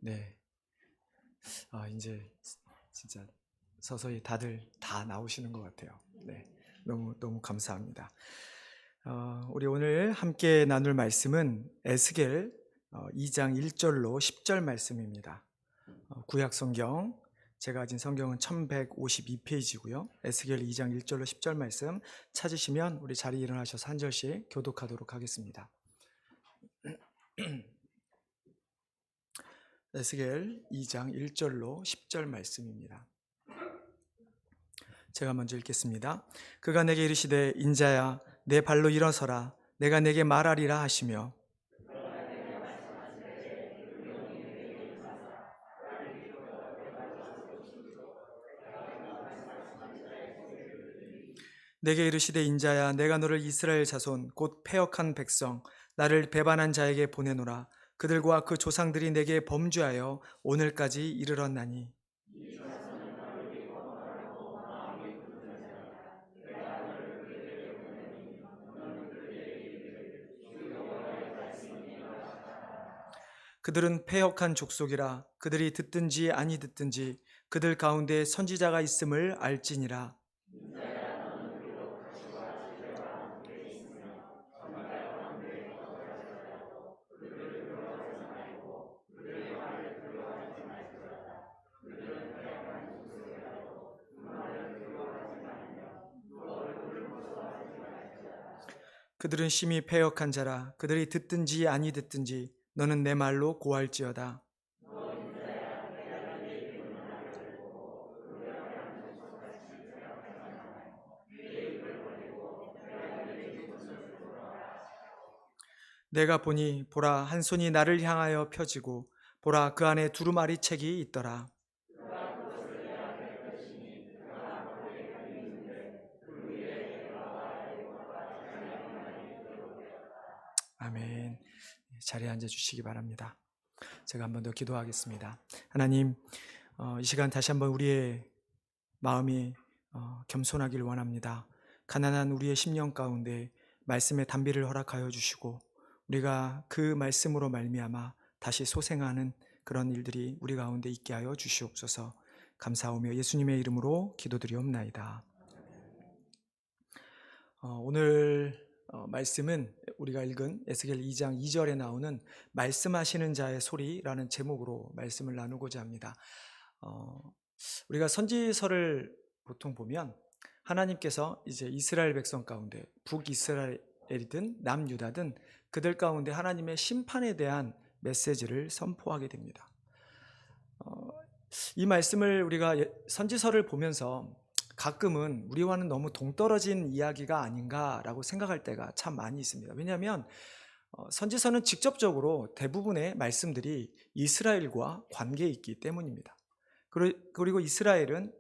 네. 이제 진짜 서서히 다들 다 나오시는 것 같아요. 네. 너무 감사합니다. 우리 오늘 함께 나눌 말씀은 에스겔 2장 1절로 10절 말씀입니다. 구약 성경, 제가 가진 성경은 1152페이지고요. 에스겔 2장 1절로 10절 말씀 찾으시면 우리 자리에 일어나셔서 한 절씩 교독하도록 하겠습니다. 에스겔 2장 1절로 10절 말씀입니다. 제가 먼저 읽겠습니다. 그가 내게 이르시되 인자야 내 발로 일어서라 내가 내게 말하리라 하시며 내게 이르시되 인자야 내가 너를 이스라엘 자손 곧 패역한 백성 나를 배반한 자에게 보내노라. 그들과 그 조상들이 내게 범죄하여 오늘까지 이르렀나니 그들은 패역한 족속이라. 그들이 듣든지 아니 듣든지 그들 가운데 선지자가 있음을 알지니라. 그들은 심히 패역한 자라. 그들이 듣든지 아니 듣든지 너는 내 말로 고할지어다. 내가 보니 보라 한 손이 나를 향하여 펴지고 보라 그 안에 두루마리 책이 있더라. 아멘. 자리에 앉아 주시기 바랍니다. 제가 한 번 더 기도하겠습니다. 하나님, 이 시간 다시 한번 우리의 마음이 겸손하길 원합니다. 가난한 우리의 심령 가운데 말씀의 단비를 허락하여 주시고 우리가 그 말씀으로 말미암아 다시 소생하는 그런 일들이 우리 가운데 있게 하여 주시옵소서. 감사하며 예수님의 이름으로 기도드리옵나이다. 오늘 말씀은 우리가 읽은 에스겔 2장 2절에 나오는 말씀하시는 자의 소리라는 제목으로 말씀을 나누고자 합니다. 우리가 선지서를 보통 보면 하나님께서 이제 이스라엘 백성 가운데 북이스라엘이든 남유다든 그들 가운데 하나님의 심판에 대한 메시지를 선포하게 됩니다. 이 말씀을 우리가 선지서를 보면서 가끔은 우리와는 너무 동떨어진 이야기가 아닌가라고 생각할 때가 참 많이 있습니다. 왜냐하면 선지서는 직접적으로 대부분의 말씀들이 이스라엘과 관계에 있기 때문입니다. 그리고 이스라엘은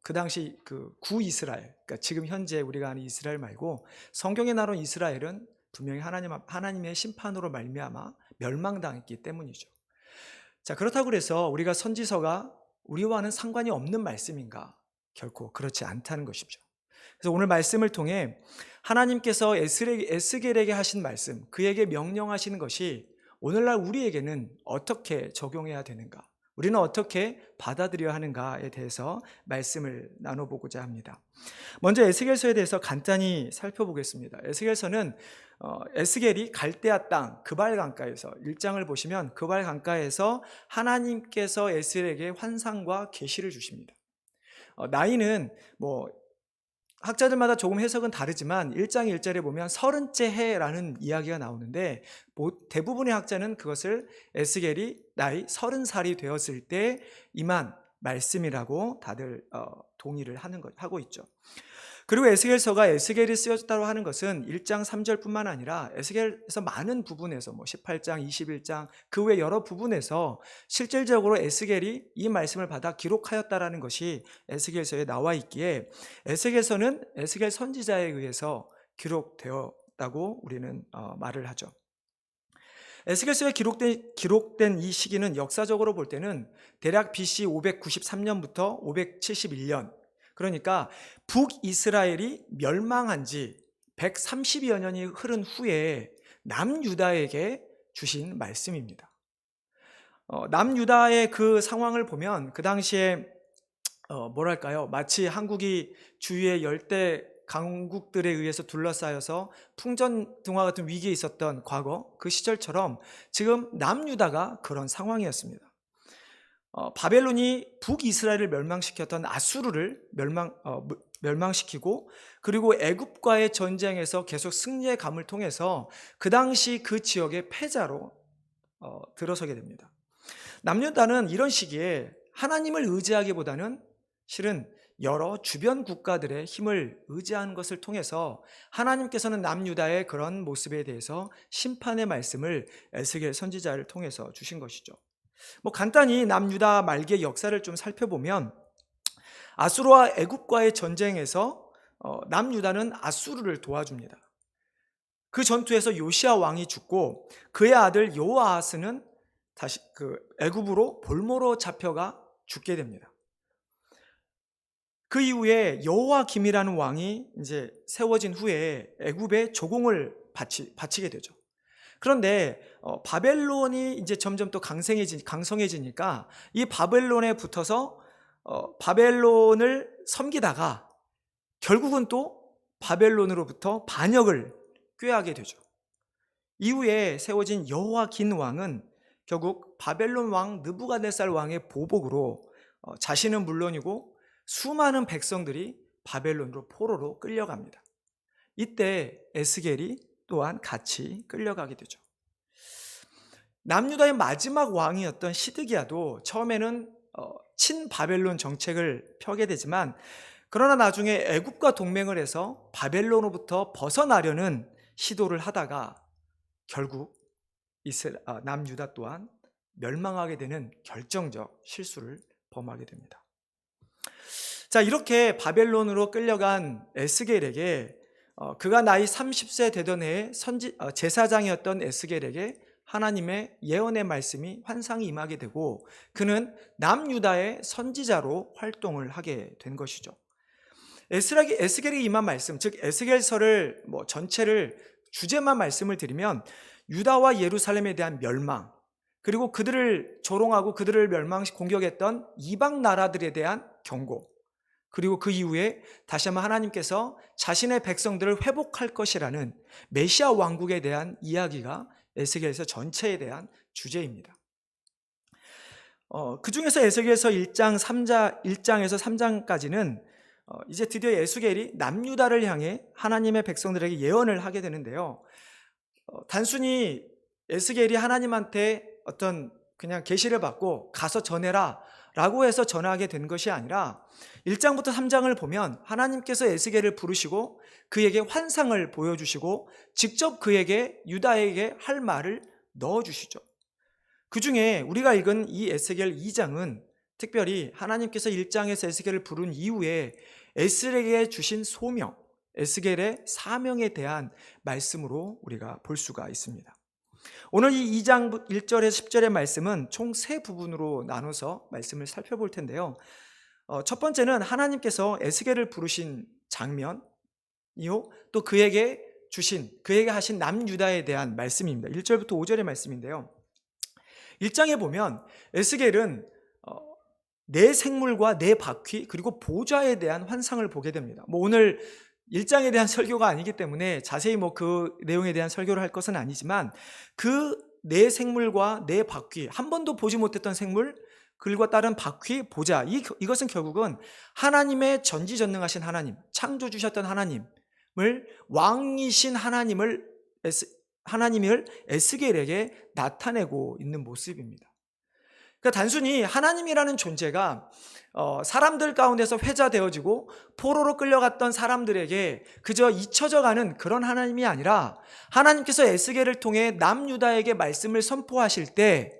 그 당시 그 구이스라엘, 그러니까 지금 현재 우리가 아는 이스라엘 말고 성경에 나온 이스라엘은 분명히 하나님의 심판으로 말미암아 멸망당했기 때문이죠. 자, 그렇다고 해서 우리가 선지서가 우리와는 상관이 없는 말씀인가? 결코 그렇지 않다는 것이죠. 그래서 오늘 말씀을 통해 하나님께서 에스겔에게 하신 말씀, 그에게 명령하시는 것이 오늘날 우리에게는 어떻게 적용해야 되는가? 우리는 어떻게 받아들여야 하는가에 대해서 말씀을 나눠보고자 합니다. 먼저 에스겔서에 대해서 간단히 살펴보겠습니다. 에스겔서는 에스겔이 갈대아 땅 그발 강가에서 1장을 보시면 그발 강가에서 하나님께서 에스겔에게 환상과 계시를 주십니다. 나이는 학자들마다 조금 해석은 다르지만 1장 1절에 보면 30째 해라는 이야기가 나오는데 대부분의 학자는 그것을 에스겔이 나이 30살이 되었을 때 임한 말씀이라고 다들 동의를 하고 있죠. 그리고 에스겔서가 에스겔이 쓰여졌다고 하는 것은 1장 3절뿐만 아니라 에스겔에서 많은 부분에서 18장, 21장 그 외 여러 부분에서 실질적으로 에스겔이 이 말씀을 받아 기록하였다라는 것이 에스겔서에 나와 있기에 에스겔서는 에스겔 선지자에 의해서 기록되었다고 우리는 말을 하죠. 에스겔서에 기록된 이 시기는 역사적으로 볼 때는 대략 BC 593년부터 571년, 그러니까 북이스라엘이 멸망한 지 130여 년이 흐른 후에 남유다에게 주신 말씀입니다. 남유다의 그 상황을 보면 그 당시에 뭐랄까요? 마치 한국이 주위의 열대 강국들에 의해서 둘러싸여서 풍전등화 같은 위기에 있었던 과거 그 시절처럼 지금 남유다가 그런 상황이었습니다. 바벨론이 북이스라엘을 멸망시켰던 아수르를 멸망시키고, 그리고 애굽과의 전쟁에서 계속 승리의 감을 통해서 그 당시 그 지역의 패자로 들어서게 됩니다. 남유다는 이런 시기에 하나님을 의지하기보다는 실은 여러 주변 국가들의 힘을 의지하는 것을 통해서 하나님께서는 남유다의 그런 모습에 대해서 심판의 말씀을 에스겔 선지자를 통해서 주신 것이죠. 간단히 남유다 말기의 역사를 좀 살펴보면, 아수르와 애굽과의 전쟁에서 남유다는 아수르를 도와줍니다. 그 전투에서 요시야 왕이 죽고 그의 아들 요아하스는 다시 애굽으로 볼모로 잡혀가 죽게 됩니다. 그 이후에 여호와김이라는 왕이 이제 세워진 후에 애굽에 조공을 바치게 되죠. 그런데 바벨론이 이제 점점 또 강성해지니까 이 바벨론에 붙어서 바벨론을 섬기다가 결국은 또 바벨론으로부터 반역을 꾀하게 되죠. 이후에 세워진 여호와긴 왕은 결국 바벨론 왕 느부갓네살 왕의 보복으로 자신은 물론이고 수많은 백성들이 바벨론으로 포로로 끌려갑니다. 이때 에스겔이 또한 같이 끌려가게 되죠. 남유다의 마지막 왕이었던 시드기야도 처음에는 친바벨론 정책을 펴게 되지만, 그러나 나중에 애굽과 동맹을 해서 바벨론으로부터 벗어나려는 시도를 하다가 결국 남유다 또한 멸망하게 되는 결정적 실수를 범하게 됩니다. 자, 이렇게 바벨론으로 끌려간 에스겔에게 그가 나이 30세 되던 해에 제사장이었던 에스겔에게 하나님의 예언의 말씀이 환상이 임하게 되고, 그는 남유다의 선지자로 활동을 하게 된 것이죠. 에스겔이 임한 말씀, 즉 에스겔서를 전체를 주제만 말씀을 드리면, 유다와 예루살렘에 대한 멸망, 그리고 그들을 조롱하고 그들을 공격했던 이방 나라들에 대한 경고, 그리고 그 이후에 다시 한번 하나님께서 자신의 백성들을 회복할 것이라는 메시아 왕국에 대한 이야기가 에스겔서 전체에 대한 주제입니다. 그 중에서 에스겔서 1장에서 3장까지는 이제 드디어 에스겔이 남유다를 향해 하나님의 백성들에게 예언을 하게 되는데요. 단순히 에스겔이 하나님한테 어떤 그냥 계시를 받고 가서 전해라 라고 해서 전하게 된 것이 아니라, 1장부터 3장을 보면 하나님께서 에스겔을 부르시고 그에게 환상을 보여주시고 직접 그에게 유다에게 할 말을 넣어주시죠. 그 중에 우리가 읽은 이 에스겔 2장은 특별히 하나님께서 1장에서 에스겔을 부른 이후에 에스겔에게 주신 소명, 에스겔의 사명에 대한 말씀으로 우리가 볼 수가 있습니다. 오늘 이 2장 1절에서 10절의 말씀은 총 3부분으로 나눠서 말씀을 살펴볼 텐데요. 첫 번째는 하나님께서 에스겔을 부르신 장면이요, 또 그에게 하신 남유다에 대한 말씀입니다. 1절부터 5절의 말씀인데요. 1장에 보면 에스겔은 네 생물과 네 바퀴 그리고 보좌에 대한 환상을 보게 됩니다. 오늘 1장에 대한 설교가 아니기 때문에 자세히 그 내용에 대한 설교를 할 것은 아니지만, 그 네 생물과 네 바퀴, 한 번도 보지 못했던 생물, 글과 다른 바퀴, 보좌, 이것은 결국은 하나님의 전지전능하신 하나님, 창조주셨던 하나님을, 왕이신 하나님을 에스겔에게 나타내고 있는 모습입니다. 그러니까 단순히 하나님이라는 존재가 사람들 가운데서 회자되어지고 포로로 끌려갔던 사람들에게 그저 잊혀져가는 그런 하나님이 아니라, 하나님께서 에스겔을 통해 남유다에게 말씀을 선포하실 때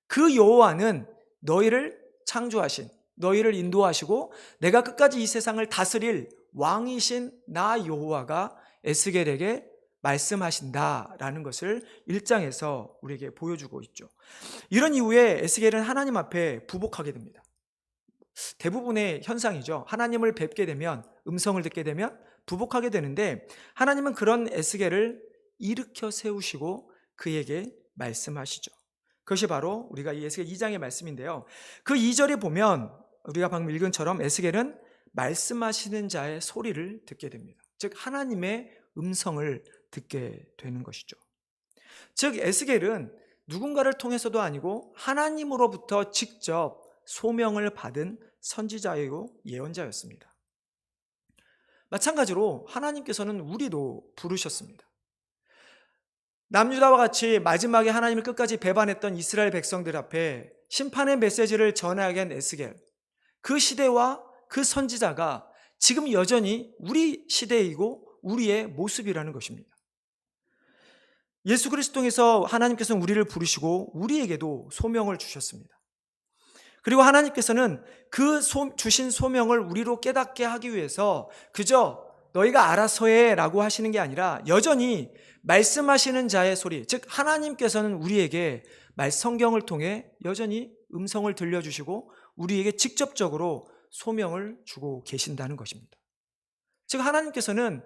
그 여호와는 너희를 창조하신, 너희를 인도하시고 내가 끝까지 이 세상을 다스릴 왕이신 나 여호와가 에스겔에게 말씀하신다라는 것을 1장에서 우리에게 보여주고 있죠. 이런 이후에 에스겔은 하나님 앞에 부복하게 됩니다. 대부분의 현상이죠. 하나님을 뵙게 되면, 음성을 듣게 되면 부복하게 되는데, 하나님은 그런 에스겔을 일으켜 세우시고 그에게 말씀하시죠. 그것이 바로 우리가 이 에스겔 2장의 말씀인데요. 그 2절에 보면 우리가 방금 읽은 처럼 에스겔은 말씀하시는 자의 소리를 듣게 됩니다. 즉 하나님의 음성을 듣게 되는 것이죠. 즉 에스겔은 누군가를 통해서도 아니고 하나님으로부터 직접 소명을 받은 선지자이고 예언자였습니다. 마찬가지로 하나님께서는 우리도 부르셨습니다. 남유다와 같이 마지막에 하나님을 끝까지 배반했던 이스라엘 백성들 앞에 심판의 메시지를 전하게 한 에스겔, 그 시대와 그 선지자가 지금 여전히 우리 시대이고 우리의 모습이라는 것입니다. 예수 그리스도 통해서 하나님께서는 우리를 부르시고 우리에게도 소명을 주셨습니다. 그리고 하나님께서는 그 주신 소명을 우리로 깨닫게 하기 위해서 그저 너희가 알아서 해 라고 하시는 게 아니라 여전히 말씀하시는 자의 소리, 즉 하나님께서는 우리에게 성경을 통해 여전히 음성을 들려주시고 우리에게 직접적으로 소명을 주고 계신다는 것입니다. 즉 하나님께서는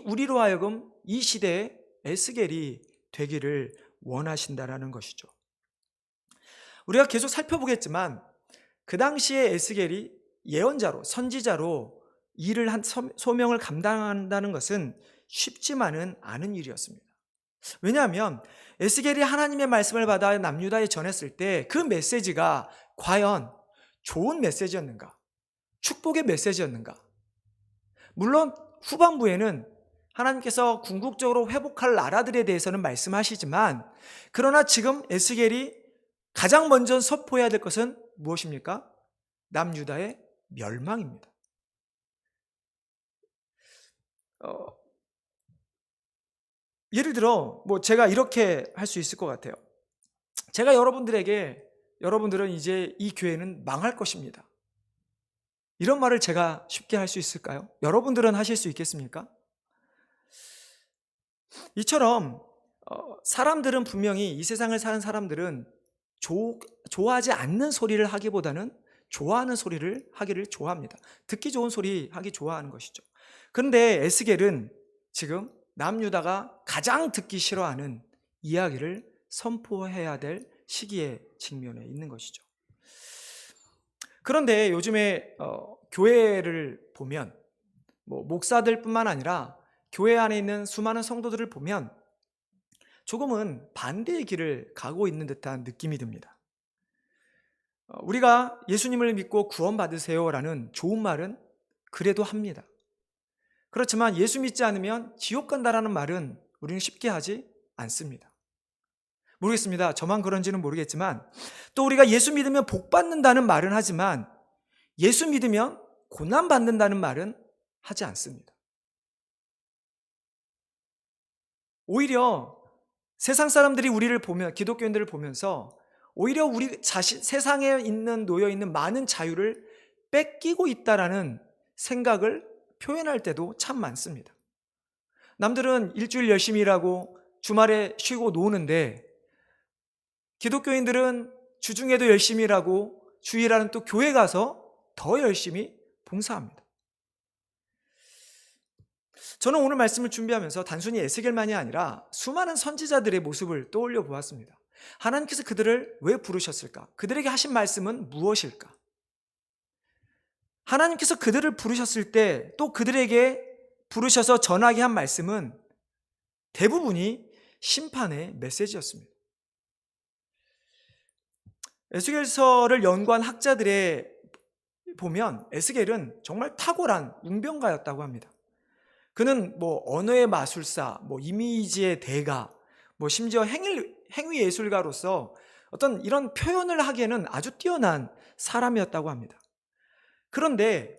우리로 하여금 이 시대에 에스겔이 되기를 원하신다라는 것이죠. 우리가 계속 살펴보겠지만 그 당시에 에스겔이 예언자로 선지자로 일을 한 소명을 감당한다는 것은 쉽지만은 않은 일이었습니다. 왜냐하면 에스겔이 하나님의 말씀을 받아 남유다에 전했을 때 그 메시지가 과연 좋은 메시지였는가? 축복의 메시지였는가? 물론 후반부에는 하나님께서 궁극적으로 회복할 나라들에 대해서는 말씀하시지만 그러나 지금 에스겔이 가장 먼저 선포해야 될 것은 무엇입니까? 남유다의 멸망입니다. 예를 들어 제가 이렇게 할 수 있을 것 같아요. 제가 여러분들은 이제 이 교회는 망할 것입니다, 이런 말을 제가 쉽게 할 수 있을까요? 여러분들은 하실 수 있겠습니까? 이처럼 사람들은 분명히 이 세상을 사는 사람들은 좋아하지 않는 소리를 하기보다는 좋아하는 소리를 하기를 좋아합니다. 듣기 좋은 소리 하기 좋아하는 것이죠. 그런데 에스겔은 지금 남유다가 가장 듣기 싫어하는 이야기를 선포해야 될 시기에 직면해 있는 것이죠. 그런데 요즘에 교회를 보면 목사들뿐만 아니라 교회 안에 있는 수많은 성도들을 보면 조금은 반대의 길을 가고 있는 듯한 느낌이 듭니다. 우리가 예수님을 믿고 구원받으세요라는 좋은 말은 그래도 합니다. 그렇지만 예수 믿지 않으면 지옥 간다라는 말은 우리는 쉽게 하지 않습니다. 모르겠습니다. 저만 그런지는 모르겠지만 또 우리가 예수 믿으면 복 받는다는 말은 하지만 예수 믿으면 고난 받는다는 말은 하지 않습니다. 오히려 세상 사람들이 우리를 보면, 기독교인들을 보면서 오히려 우리 세상에 놓여 있는 많은 자유를 뺏기고 있다라는 생각을 표현할 때도 참 많습니다. 남들은 일주일 열심히 일하고 주말에 쉬고 노는데 기독교인들은 주중에도 열심히 일하고 주일에는 또 교회 가서 더 열심히 봉사합니다. 저는 오늘 말씀을 준비하면서 단순히 에스겔만이 아니라 수많은 선지자들의 모습을 떠올려 보았습니다. 하나님께서 그들을 왜 부르셨을까? 그들에게 하신 말씀은 무엇일까? 하나님께서 그들을 부르셨을 때 또 그들에게 부르셔서 전하게 한 말씀은 대부분이 심판의 메시지였습니다. 에스겔서를 연구한 학자들의 보면 에스겔은 정말 탁월한 웅변가였다고 합니다. 그는 언어의 마술사, 이미지의 대가, 심지어 행위 예술가로서 어떤 이런 표현을 하기에는 아주 뛰어난 사람이었다고 합니다. 그런데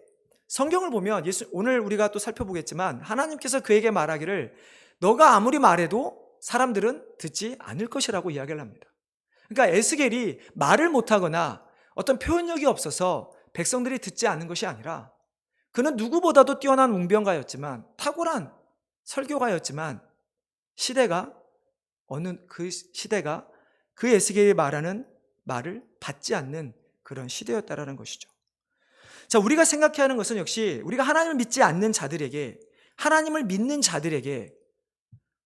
성경을 보면 오늘 우리가 또 살펴보겠지만 하나님께서 그에게 말하기를 너가 아무리 말해도 사람들은 듣지 않을 것이라고 이야기를 합니다. 그러니까 에스겔이 말을 못하거나 어떤 표현력이 없어서 백성들이 듣지 않는 것이 아니라 그는 누구보다도 뛰어난 웅변가였지만 탁월한 설교가였지만 시대가 그 에스겔이 말하는 말을 받지 않는 그런 시대였다라는 것이죠. 자, 우리가 생각해야 하는 것은 역시 우리가 하나님을 믿지 않는 자들에게, 하나님을 믿는 자들에게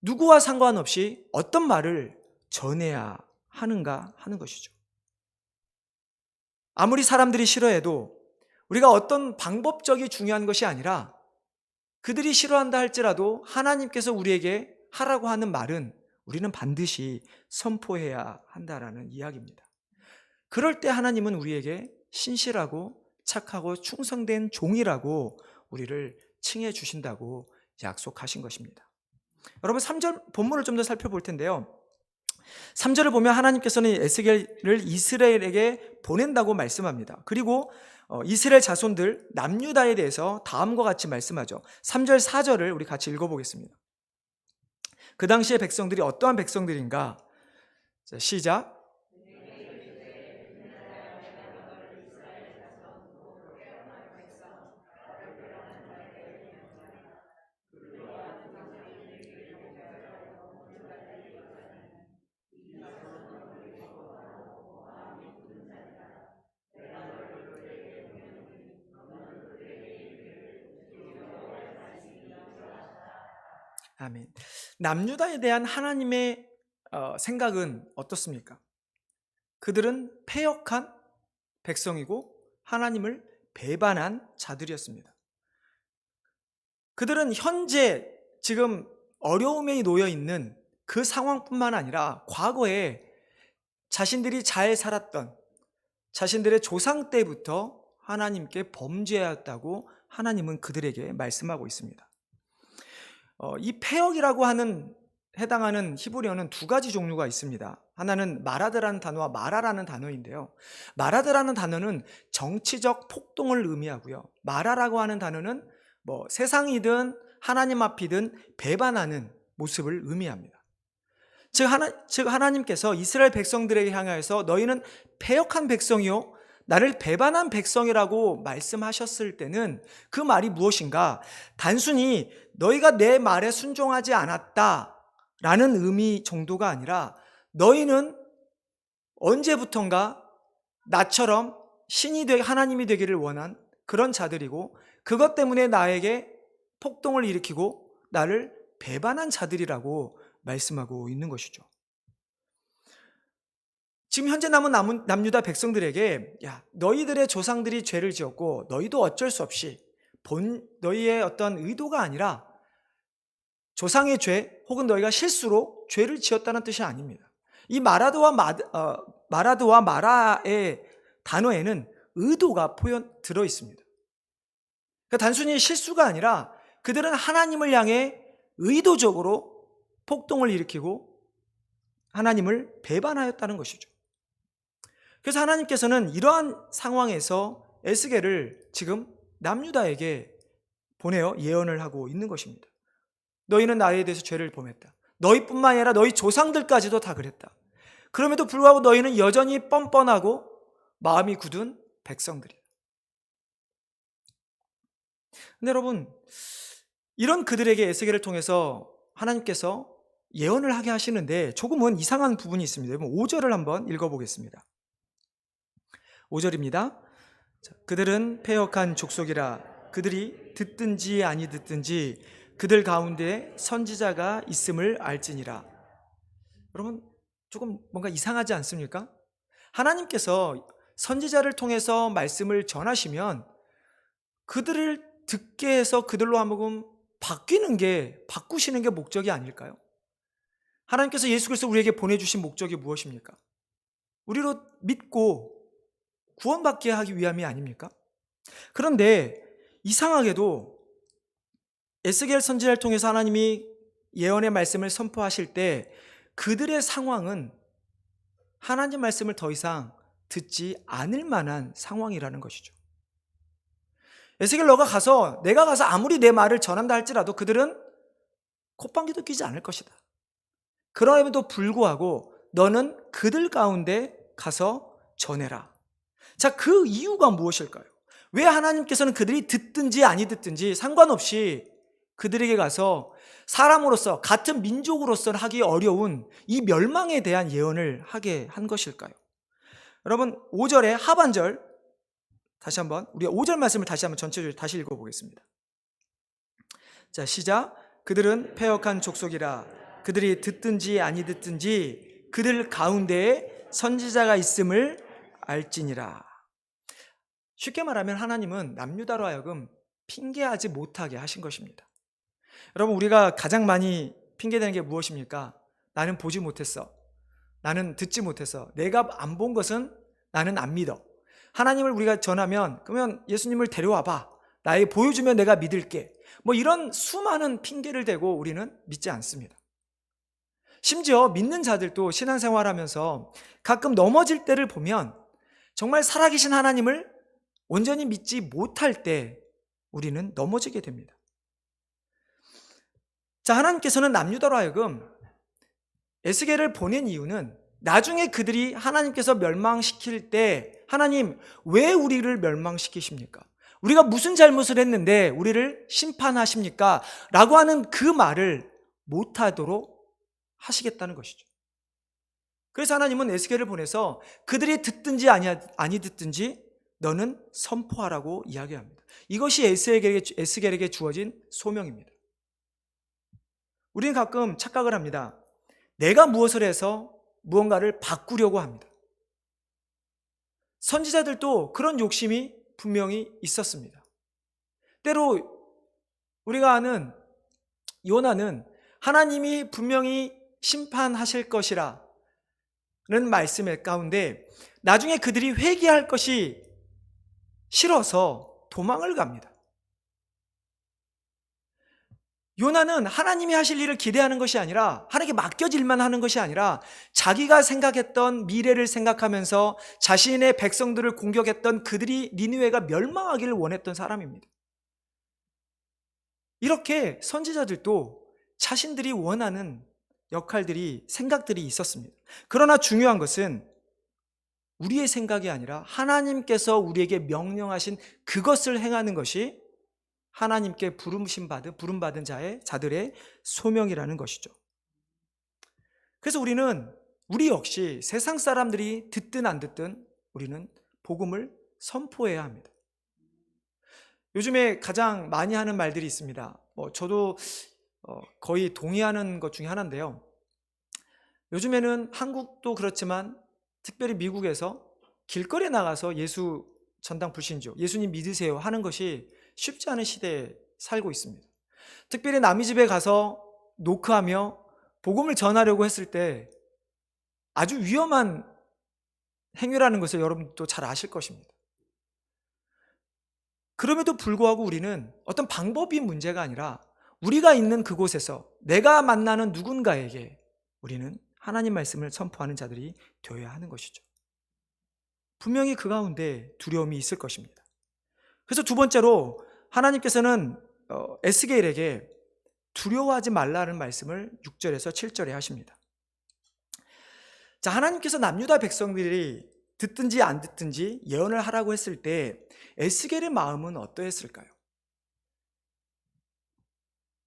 누구와 상관없이 어떤 말을 전해야 하는가 하는 것이죠. 아무리 사람들이 싫어해도 우리가 어떤 방법적이 중요한 것이 아니라 그들이 싫어한다 할지라도 하나님께서 우리에게 하라고 하는 말은 우리는 반드시 선포해야 한다라는 이야기입니다. 그럴 때 하나님은 우리에게 신실하고 착하고 충성된 종이라고 우리를 칭해 주신다고 약속하신 것입니다. 여러분 3절 본문을 좀 더 살펴볼 텐데요. 3절을 보면 하나님께서는 에스겔을 이스라엘에게 보낸다고 말씀합니다. 그리고 이스라엘 자손들 남유다에 대해서 다음과 같이 말씀하죠. 3절 4절을 우리 같이 읽어보겠습니다. 그 당시의 백성들이 어떠한 백성들인가? 자, 시작. 아멘. 남유다에 대한 하나님의 생각은 어떻습니까? 그들은 패역한 백성이고 하나님을 배반한 자들이었습니다. 그들은 현재 지금 어려움에 놓여 있는 그 상황뿐만 아니라 과거에 자신들이 잘 살았던 자신들의 조상 때부터 하나님께 범죄하였다고 하나님은 그들에게 말씀하고 있습니다. 이 패역이라고 하는 해당하는 히브리어는 두 가지 종류가 있습니다. 하나는 마라드라는 단어와 마라라는 단어인데요. 마라드라는 단어는 정치적 폭동을 의미하고요. 마라라고 하는 단어는 세상이든 하나님 앞이든 배반하는 모습을 의미합니다. 즉 하나님께서 이스라엘 백성들에게 향하여서 너희는 패역한 백성이요 나를 배반한 백성이라고 말씀하셨을 때는 그 말이 무엇인가? 단순히 너희가 내 말에 순종하지 않았다라는 의미 정도가 아니라 너희는 언제부턴가 나처럼 하나님이 되기를 원한 그런 자들이고 그것 때문에 나에게 폭동을 일으키고 나를 배반한 자들이라고 말씀하고 있는 것이죠. 지금 현재 남은 남유다 백성들에게 너희들의 조상들이 죄를 지었고 너희도 어쩔 수 없이 너희의 어떤 의도가 아니라 조상의 죄 혹은 너희가 실수로 죄를 지었다는 뜻이 아닙니다. 이 마라드와 마라의 단어에는 의도가 들어 있습니다. 그러니까 단순히 실수가 아니라 그들은 하나님을 향해 의도적으로 폭동을 일으키고 하나님을 배반하였다는 것이죠. 그래서 하나님께서는 이러한 상황에서 에스겔을 지금 남유다에게 보내어 예언을 하고 있는 것입니다. 너희는 나에 대해서 죄를 범했다. 너희뿐만 아니라 너희 조상들까지도 다 그랬다. 그럼에도 불구하고 너희는 여전히 뻔뻔하고 마음이 굳은 백성들이다. 근데 여러분, 이런 그들에게 에스겔을 통해서 하나님께서 예언을 하게 하시는데 조금은 이상한 부분이 있습니다. 5절을 한번 읽어보겠습니다. 5절입니다. 그들은 패역한 족속이라 그들이 듣든지 아니 듣든지 그들 가운데 선지자가 있음을 알지니라. 여러분, 조금 뭔가 이상하지 않습니까? 하나님께서 선지자를 통해서 말씀을 전하시면 그들을 듣게 해서 그들로 하여금 바꾸시는 게 목적이 아닐까요? 하나님께서 예수 그리스도 우리에게 보내주신 목적이 무엇입니까? 우리로 믿고 구원받게 하기 위함이 아닙니까? 그런데 이상하게도 에스겔 선지자를 통해서 하나님이 예언의 말씀을 선포하실 때 그들의 상황은 하나님 말씀을 더 이상 듣지 않을 만한 상황이라는 것이죠. 에스겔 내가 가서 아무리 내 말을 전한다 할지라도 그들은 콧방귀도 끼지 않을 것이다. 그럼에도 불구하고 너는 그들 가운데 가서 전해라. 자, 그 이유가 무엇일까요? 왜 하나님께서는 그들이 듣든지 아니 듣든지 상관없이 그들에게 가서 사람으로서 같은 민족으로서는 하기 어려운 이 멸망에 대한 예언을 하게 한 것일까요? 여러분 5절의 하반절 다시 한번 우리 5절 말씀을 다시 한번 전체적으로 다시 읽어보겠습니다. 자, 시작. 그들은 패역한 족속이라 그들이 듣든지 아니 듣든지 그들 가운데에 선지자가 있음을 알지니라. 쉽게 말하면 하나님은 남유다로 하여금 핑계하지 못하게 하신 것입니다. 여러분, 우리가 가장 많이 핑계대는 게 무엇입니까? 나는 보지 못했어. 나는 듣지 못했어. 내가 안 본 것은 나는 안 믿어. 하나님을 우리가 전하면 그러면 예수님을 데려와 봐. 나에게 보여주면 내가 믿을게. 뭐 이런 수많은 핑계를 대고 우리는 믿지 않습니다. 심지어 믿는 자들도 신앙생활하면서 가끔 넘어질 때를 보면 정말 살아계신 하나님을 온전히 믿지 못할 때 우리는 넘어지게 됩니다. 자, 하나님께서는 남유다로 하여금 에스겔을 보낸 이유는 나중에 그들이 하나님께서 멸망시킬 때 하나님 왜 우리를 멸망시키십니까? 우리가 무슨 잘못을 했는데 우리를 심판하십니까? 라고 하는 그 말을 못하도록 하시겠다는 것이죠. 그래서 하나님은 에스겔을 보내서 그들이 듣든지 아니 듣든지 너는 선포하라고 이야기합니다. 이것이 에스겔에게 주어진 소명입니다. 우리는 가끔 착각을 합니다. 내가 무엇을 해서 무언가를 바꾸려고 합니다. 선지자들도 그런 욕심이 분명히 있었습니다. 때로 우리가 아는 요나는 하나님이 분명히 심판하실 것이라는 말씀 가운데 나중에 그들이 회개할 것이 싫어서 도망을 갑니다. 요나는 하나님이 하실 일을 기대하는 것이 아니라 하나님께 맡겨질만 하는 것이 아니라 자기가 생각했던 미래를 생각하면서 자신의 백성들을 공격했던 그들이 니느웨가 멸망하기를 원했던 사람입니다. 이렇게 선지자들도 자신들이 원하는 역할들이 생각들이 있었습니다. 그러나 중요한 것은 우리의 생각이 아니라 하나님께서 우리에게 명령하신 그것을 행하는 것이 하나님께 부름받은 자들의 소명이라는 것이죠. 그래서 우리 역시 세상 사람들이 듣든 안 듣든 우리는 복음을 선포해야 합니다. 요즘에 가장 많이 하는 말들이 있습니다. 저도 거의 동의하는 것 중에 하나인데요. 요즘에는 한국도 그렇지만 특별히 미국에서 길거리에 나가서 예수 전당 불신조, 예수님 믿으세요 하는 것이 쉽지 않은 시대에 살고 있습니다. 특별히 남의 집에 가서 노크하며 복음을 전하려고 했을 때 아주 위험한 행위라는 것을 여러분도 잘 아실 것입니다. 그럼에도 불구하고 우리는 어떤 방법이 문제가 아니라 우리가 있는 그곳에서 내가 만나는 누군가에게 우리는 하나님 말씀을 선포하는 자들이 되어야 하는 것이죠. 분명히 그 가운데 두려움이 있을 것입니다. 그래서 두 번째로 하나님께서는 에스겔에게 두려워하지 말라는 말씀을 6절에서 7절에 하십니다. 자, 하나님께서 남유다 백성들이 듣든지 안 듣든지 예언을 하라고 했을 때 에스겔의 마음은 어떠했을까요?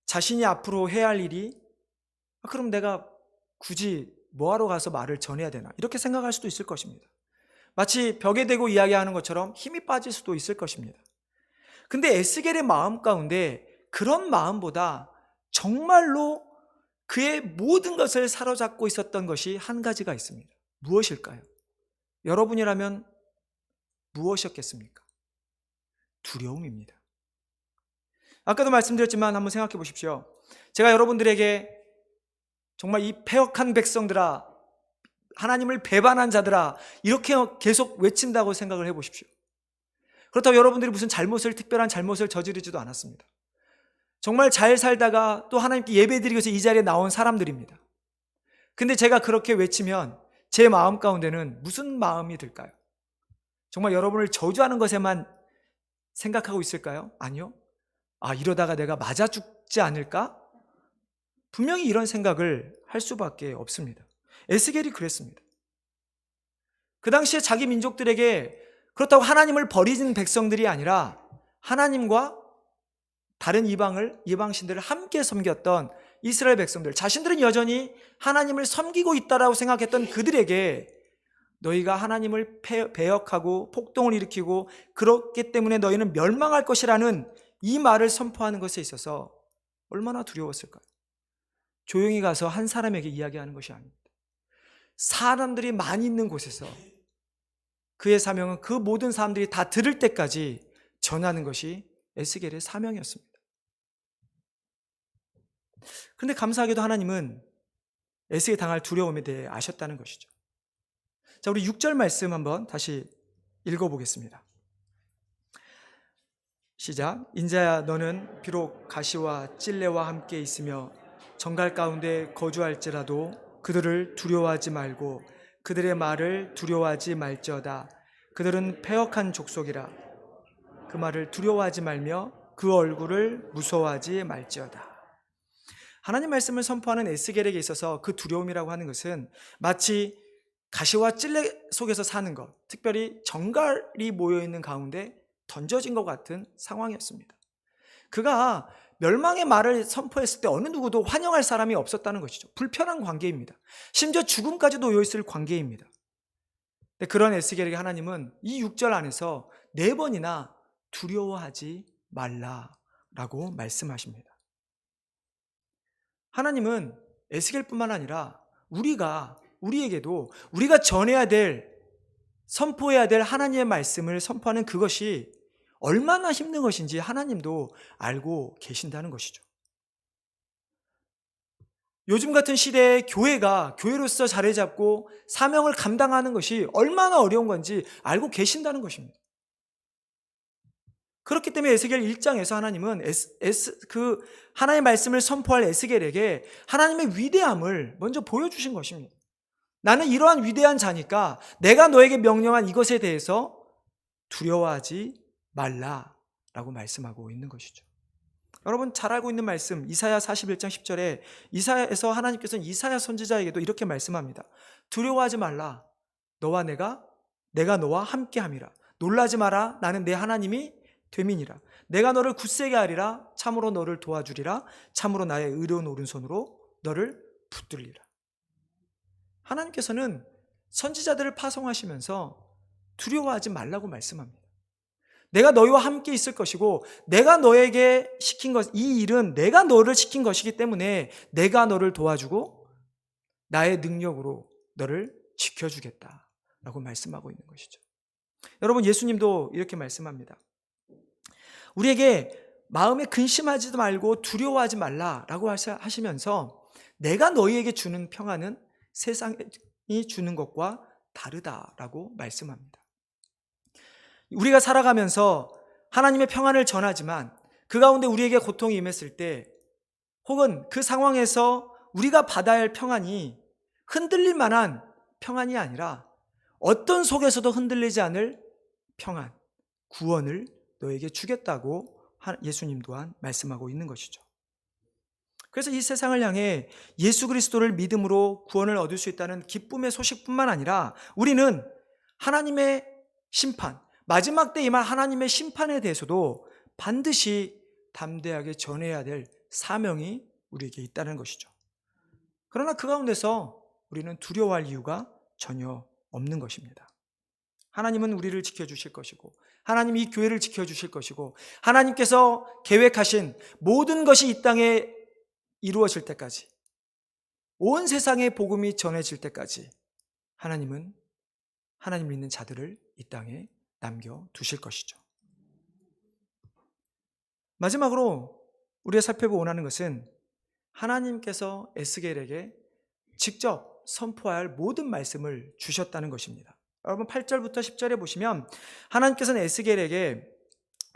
자신이 앞으로 해야 할 일이 그럼 내가 굳이 뭐하러 가서 말을 전해야 되나 이렇게 생각할 수도 있을 것입니다. 마치 벽에 대고 이야기하는 것처럼 힘이 빠질 수도 있을 것입니다. 근데 에스겔의 마음 가운데 그런 마음보다 정말로 그의 모든 것을 사로잡고 있었던 것이 한 가지가 있습니다. 무엇일까요? 여러분이라면 무엇이었겠습니까? 두려움입니다. 아까도 말씀드렸지만 한번 생각해 보십시오. 제가 여러분들에게 정말 이 패역한 백성들아, 하나님을 배반한 자들아 이렇게 계속 외친다고 생각을 해 보십시오. 그렇다고 여러분들이 무슨 특별한 잘못을 저지르지도 않았습니다. 정말 잘 살다가 또 하나님께 예배드리기 위해서 이 자리에 나온 사람들입니다. 근데 제가 그렇게 외치면 제 마음 가운데는 무슨 마음이 들까요? 정말 여러분을 저주하는 것에만 생각하고 있을까요? 아니요. 이러다가 내가 맞아 죽지 않을까? 분명히 이런 생각을 할 수밖에 없습니다. 에스겔이 그랬습니다. 그 당시에 자기 민족들에게 그렇다고 하나님을 버리는 백성들이 아니라 하나님과 다른 이방신들을 함께 섬겼던 이스라엘 백성들, 자신들은 여전히 하나님을 섬기고 있다라고 생각했던 그들에게 너희가 하나님을 배역하고 폭동을 일으키고 그렇기 때문에 너희는 멸망할 것이라는 이 말을 선포하는 것에 있어서 얼마나 두려웠을까요? 조용히 가서 한 사람에게 이야기하는 것이 아닙니다. 사람들이 많이 있는 곳에서 그의 사명은 그 모든 사람들이 다 들을 때까지 전하는 것이 에스겔의 사명이었습니다. 그런데 감사하게도 하나님은 에스겔이 당할 두려움에 대해 아셨다는 것이죠. 자, 우리 6절 말씀 한번 다시 읽어보겠습니다. 시작. 인자야, 너는 비록 가시와 찔레와 함께 있으며 정갈 가운데 거주할지라도 그들을 두려워하지 말고 그들의 말을 두려워하지 말지어다. 그들은 패역한 족속이라. 그 말을 두려워하지 말며 그 얼굴을 무서워하지 말지어다. 하나님 말씀을 선포하는 에스겔에게 있어서 그 두려움이라고 하는 것은 마치 가시와 찔레 속에서 사는 것, 특별히 정갈이 모여있는 가운데 던져진 것 같은 상황이었습니다. 그가 멸망의 말을 선포했을 때 어느 누구도 환영할 사람이 없었다는 것이죠. 불편한 관계입니다. 심지어 죽음까지도 놓여있을 관계입니다. 그런 에스겔에게 하나님은 이 6절 안에서 4번이나 두려워하지 말라라고 말씀하십니다. 하나님은 에스겔뿐만 아니라 우리에게도 우리가 전해야 될, 선포해야 될 하나님의 말씀을 선포하는 그것이 얼마나 힘든 것인지 하나님도 알고 계신다는 것이죠. 요즘 같은 시대에 교회가 교회로서 자리 잡고 사명을 감당하는 것이 얼마나 어려운 건지 알고 계신다는 것입니다. 그렇기 때문에 에스겔 1장에서 하나님은 하나님의 말씀을 선포할 에스겔에게 하나님의 위대함을 먼저 보여주신 것입니다. 나는 이러한 위대한 자니까 내가 너에게 명령한 이것에 대해서 두려워하지 말라라고 말씀하고 있는 것이죠. 여러분 잘 알고 있는 말씀 이사야 41장 10절에 이사야에서 하나님께서는 이사야 선지자에게도 이렇게 말씀합니다. 두려워하지 말라. 너와 내가 너와 함께함이라. 놀라지 마라. 나는 내 하나님이 됨이니라. 내가 너를 굳세게 하리라. 참으로 너를 도와주리라. 참으로 나의 의로운 오른손으로 너를 붙들리라. 하나님께서는 선지자들을 파송하시면서 두려워하지 말라고 말씀합니다. 내가 너희와 함께 있을 것이고 내가 너에게 시킨 것, 이 일은 내가 너를 시킨 것이기 때문에 내가 너를 도와주고 나의 능력으로 너를 지켜주겠다라고 말씀하고 있는 것이죠. 여러분 예수님도 이렇게 말씀합니다. 우리에게 마음에 근심하지도 말고 두려워하지 말라라고 하시면서 내가 너희에게 주는 평안은 세상이 주는 것과 다르다라고 말씀합니다. 우리가 살아가면서 하나님의 평안을 전하지만 그 가운데 우리에게 고통이 임했을 때 혹은 그 상황에서 우리가 받아야 할 평안이 흔들릴 만한 평안이 아니라 어떤 속에서도 흔들리지 않을 평안, 구원을 너에게 주겠다고 예수님 또한 말씀하고 있는 것이죠. 그래서 이 세상을 향해 예수 그리스도를 믿음으로 구원을 얻을 수 있다는 기쁨의 소식뿐만 아니라 우리는 하나님의 심판, 마지막 때 임할 하나님의 심판에 대해서도 반드시 담대하게 전해야 될 사명이 우리에게 있다는 것이죠. 그러나 그 가운데서 우리는 두려워할 이유가 전혀 없는 것입니다. 하나님은 우리를 지켜주실 것이고 하나님이 이 교회를 지켜주실 것이고 하나님께서 계획하신 모든 것이 이 땅에 이루어질 때까지 온 세상에 복음이 전해질 때까지 하나님은 하나님 믿는 자들을 이 땅에 남겨두실 것이죠. 마지막으로 우리가 살펴보고 원하는 것은 하나님께서 에스겔에게 직접 선포할 모든 말씀을 주셨다는 것입니다. 여러분 8절부터 10절에 보시면 하나님께서는 에스겔에게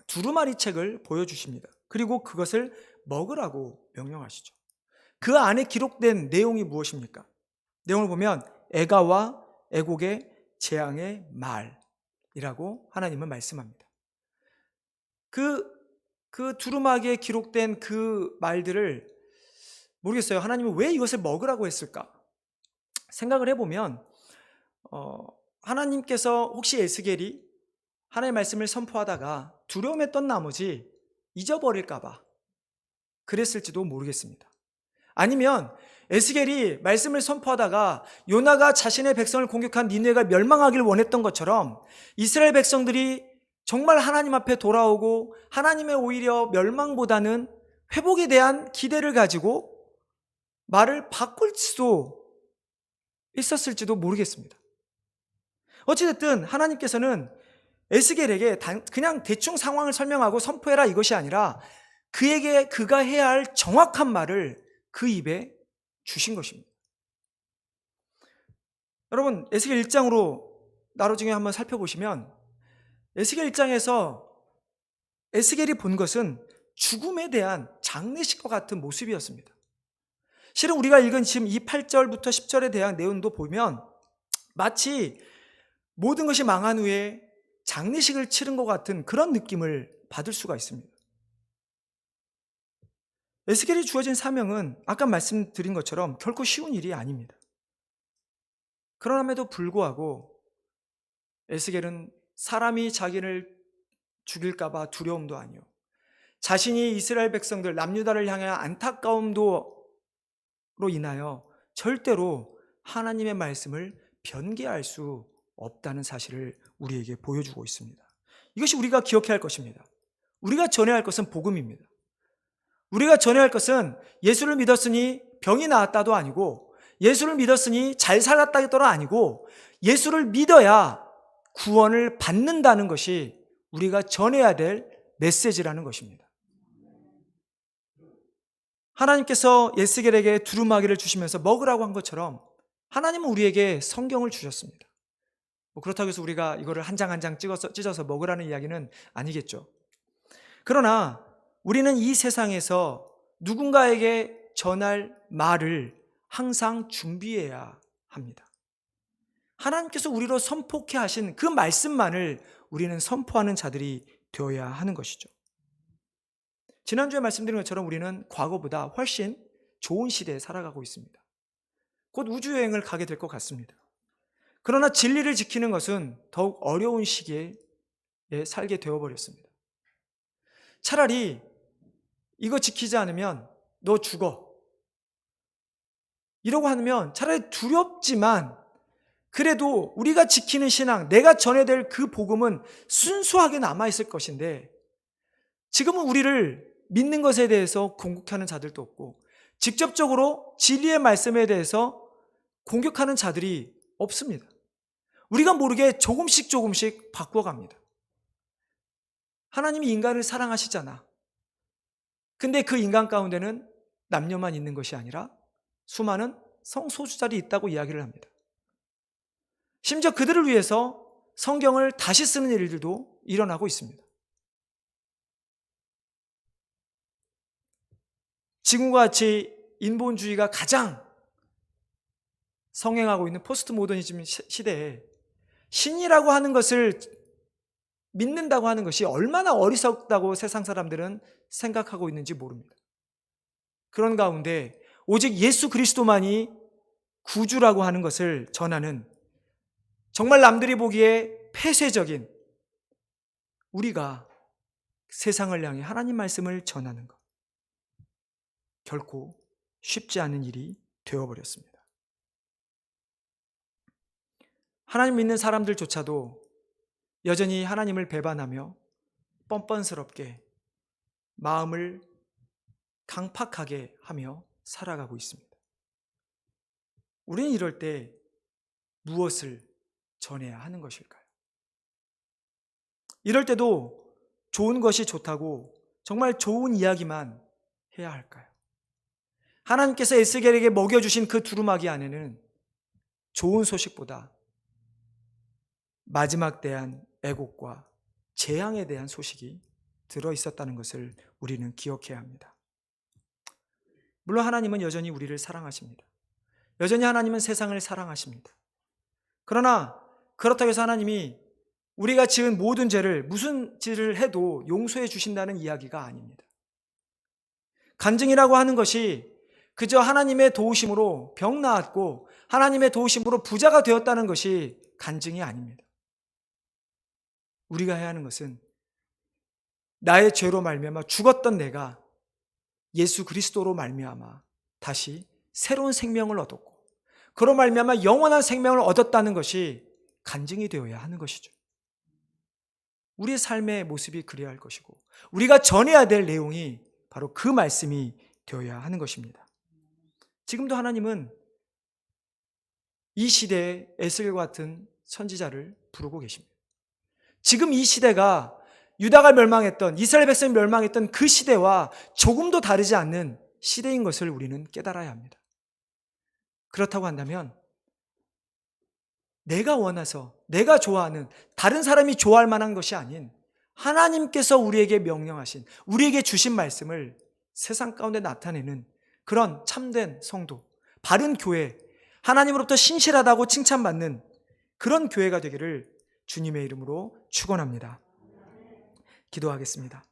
두루마리 책을 보여주십니다. 그리고 그것을 먹으라고 명령하시죠. 그 안에 기록된 내용이 무엇입니까? 내용을 보면 애가와 애곡의 재앙의 말이라고 하나님은 말씀합니다. 그 두루마기에 기록된 그 말들을 모르겠어요. 하나님은 왜 이것을 먹으라고 했을까? 생각을 해보면 하나님께서 혹시 에스겔이 하나님의 말씀을 선포하다가 두려움에 떤 나머지 잊어버릴까 봐 그랬을지도 모르겠습니다. 아니면 에스겔이 말씀을 선포하다가 요나가 자신의 백성을 공격한 니느웨가 멸망하기를 원했던 것처럼 이스라엘 백성들이 정말 하나님 앞에 돌아오고 하나님의 오히려 멸망보다는 회복에 대한 기대를 가지고 말을 바꿀 수도 있었을지도 모르겠습니다. 어찌됐든 하나님께서는 에스겔에게 그냥 대충 상황을 설명하고 선포해라 이것이 아니라 그에게 그가 해야 할 정확한 말을 그 입에 주신 것입니다. 여러분, 에스겔 1장으로 나로중에 한번 살펴보시면 에스겔 1장에서 에스겔이 본 것은 죽음에 대한 장례식과 같은 모습이었습니다. 실은 우리가 읽은 지금 이 8절부터 10절에 대한 내용도 보면 마치 모든 것이 망한 후에 장례식을 치른 것 같은 그런 느낌을 받을 수가 있습니다. 에스겔이 주어진 사명은 아까 말씀드린 것처럼 결코 쉬운 일이 아닙니다. 그럼에도 불구하고 에스겔은 사람이 자기를 죽일까 봐 두려움도 아니요, 자신이 이스라엘 백성들 남유다를 향한 안타까움도로 인하여 절대로 하나님의 말씀을 변개할 수 없다는 사실을 우리에게 보여주고 있습니다. 이것이 우리가 기억해야 할 것입니다. 우리가 전해야 할 것은 복음입니다. 우리가 전해야 할 것은 예수를 믿었으니 병이 나았다도 아니고, 예수를 믿었으니 잘 살았다도 아니고, 예수를 믿어야 구원을 받는다는 것이 우리가 전해야 될 메시지라는 것입니다. 하나님께서 에스겔에게 두루마기를 주시면서 먹으라고 한 것처럼 하나님은 우리에게 성경을 주셨습니다. 그렇다고 해서 우리가 이거를 한 장 한 장 찢어서 먹으라는 이야기는 아니겠죠. 그러나 우리는 이 세상에서 누군가에게 전할 말을 항상 준비해야 합니다. 하나님께서 우리로 선포케 하신 그 말씀만을 우리는 선포하는 자들이 되어야 하는 것이죠. 지난주에 말씀드린 것처럼 우리는 과거보다 훨씬 좋은 시대에 살아가고 있습니다. 곧 우주여행을 가게 될 것 같습니다. 그러나 진리를 지키는 것은 더욱 어려운 시기에 살게 되어버렸습니다. 차라리 이거 지키지 않으면 너 죽어, 이러고 하면 차라리 두렵지만 그래도 우리가 지키는 신앙, 내가 전해야 될 그 복음은 순수하게 남아있을 것인데, 지금은 우리를 믿는 것에 대해서 공격하는 자들도 없고 직접적으로 진리의 말씀에 대해서 공격하는 자들이 없습니다. 우리가 모르게 조금씩 바꿔갑니다. 하나님이 인간을 사랑하시잖아. 근데 그 인간 가운데는 남녀만 있는 것이 아니라 수많은 성소수자들이 있다고 이야기를 합니다. 심지어 그들을 위해서 성경을 다시 쓰는 일들도 일어나고 있습니다. 지금과 같이 인본주의가 가장 성행하고 있는 포스트 모더니즘 시대에 신이라고 하는 것을 믿는다고 하는 것이 얼마나 어리석다고 세상 사람들은 생각하고 있는지 모릅니다. 그런 가운데 오직 예수 그리스도만이 구주라고 하는 것을 전하는, 정말 남들이 보기에 폐쇄적인 우리가 세상을 향해 하나님 말씀을 전하는 것, 결코 쉽지 않은 일이 되어버렸습니다. 하나님 믿는 사람들조차도 여전히 하나님을 배반하며 뻔뻔스럽게 마음을 강팍하게 하며 살아가고 있습니다. 우리는 이럴 때 무엇을 전해야 하는 것일까요? 이럴 때도 좋은 것이 좋다고 정말 좋은 이야기만 해야 할까요? 하나님께서 에스겔에게 먹여주신 그 두루마기 안에는 좋은 소식보다 마지막 대한 애곡과 재앙에 대한 소식이 들어있었다는 것을 우리는 기억해야 합니다. 물론 하나님은 여전히 우리를 사랑하십니다. 여전히 하나님은 세상을 사랑하십니다. 그러나 그렇다고 해서 하나님이 우리가 지은 모든 죄를 무슨 죄를 해도 용서해 주신다는 이야기가 아닙니다. 간증이라고 하는 것이 그저 하나님의 도우심으로 병 나았고 하나님의 도우심으로 부자가 되었다는 것이 간증이 아닙니다. 우리가 해야 하는 것은 나의 죄로 말미암아 죽었던 내가 예수 그리스도로 말미암아 다시 새로운 생명을 얻었고 그로 말미암아 영원한 생명을 얻었다는 것이 간증이 되어야 하는 것이죠. 우리의 삶의 모습이 그래야 할 것이고 우리가 전해야 될 내용이 바로 그 말씀이 되어야 하는 것입니다. 지금도 하나님은 이 시대에 에스겔과 같은 선지자를 부르고 계십니다. 지금 이 시대가 유다가 멸망했던, 이스라엘 백성이 멸망했던 그 시대와 조금도 다르지 않는 시대인 것을 우리는 깨달아야 합니다. 그렇다고 한다면 내가 원해서, 내가 좋아하는, 다른 사람이 좋아할 만한 것이 아닌 하나님께서 우리에게 명령하신, 우리에게 주신 말씀을 세상 가운데 나타내는 그런 참된 성도, 바른 교회, 하나님으로부터 신실하다고 칭찬받는 그런 교회가 되기를 주님의 이름으로 축원합니다. 기도하겠습니다.